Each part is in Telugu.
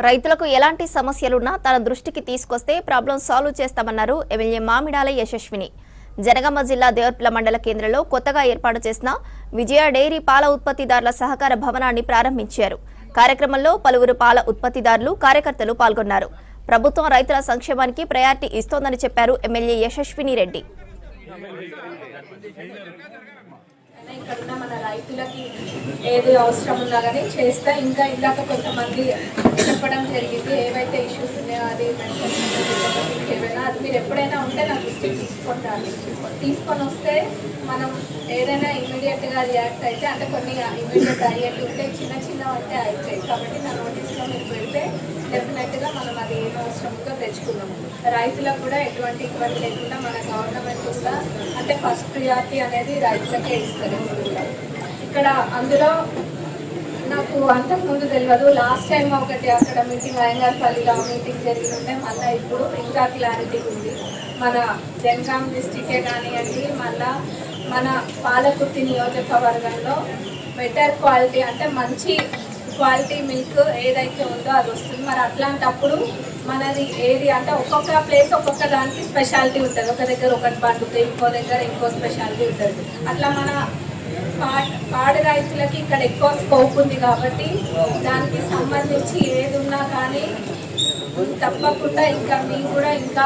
రైతులకు ఎలాంటి సమస్యలున్నా తన దృష్టికి తీసుకొస్తే ప్రాబ్లం సాల్వ్ చేస్తామన్నారు ఎమ్మెల్యే మామిడాల యశస్విని. జనగామ జిల్లా దేవర్పల మండల కేంద్రంలో కొత్తగా ఏర్పాటు చేసిన విజయ డైరీ పాల ఉత్పత్తిదారుల సహకార భవనాన్ని ప్రారంభించారు. కార్యక్రమంలో పలువురు పాల ఉత్పత్తిదారులు, కార్యకర్తలు పాల్గొన్నారు. ప్రభుత్వం రైతుల సంక్షేమానికి ప్రయారిటీ ఇస్తోందని చెప్పారు ఎమ్మెల్యే యశస్విని రెడ్డి. ఇక్కడున్న మన రైతులకి ఏది అవసరం ఉన్నా కానీ చేస్తే ఇంకా ఇందాక కొంతమంది చెప్పడం జరిగింది. ఏవైతే ఇష్యూస్ ఉన్నాయో అది ఏమైనా అది మీరు ఎప్పుడైనా ఉంటే నా దృష్టికి తీసుకొని వస్తే మనం ఏదైనా ఇమీడియట్గా రియాక్ట్ అయితే, అంటే కొన్ని ఇమీడియట్ అయ్యేట్టు ఉంటే చిన్న చిన్న అంటే అవుతాయి. కాబట్టి నా నోటీస్లో మీరు పెడితే డెఫినెట్గా మనం అది ఏం అవసరంతో తెచ్చుకున్నాము. రైతులకు కూడా ఎటువంటి ఇబ్బంది లేకుండా మన గవర్నమెంట్ కూడా అంటే ఫస్ట్ ప్రియారిటీ అనేది రైతులకే ఇస్తారు. ఇక్కడ అందులో నాకు అంతకుముందు తెలియదు, లాస్ట్ టైం ఒకటి అక్కడ మీటింగ్ అయ్యంగార్పల్లిలో మీటింగ్ జరిగిందంటే మళ్ళీ ఇప్పుడు ఇంకా క్లారిటీ ఉంది. మన జనగాం డిస్టికే కానివ్వండి, మళ్ళా మన పాలకుర్తి నియోజకవర్గంలో బెటర్ క్వాలిటీ అంటే మంచి క్వాలిటీ మిల్క్ ఏదైతే ఉందో అది వస్తుంది. మరి అట్లాంటప్పుడు మనది ఏది అంటే ఒక్కొక్క ప్లేస్ ఒక్కొక్క దానికి స్పెషాలిటీ ఉంటుంది. ఒక దగ్గర ఒకటి పండుతుంది, ఇంకో దగ్గర ఇంకో స్పెషాలిటీ ఉంటుంది. అట్లా మన పాడి రైతులకి ఇక్కడ ఎక్కువ స్కోప్ ఉంది కాబట్టి దానికి సంబంధించి ఏది ఉన్నా కానీ తప్పకుండా ఇంకా మీకు కూడా ఇంకా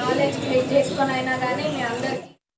నాలెడ్జ్ గెయిన్ చేసుకొని అయినా కానీ మీ అందరికీ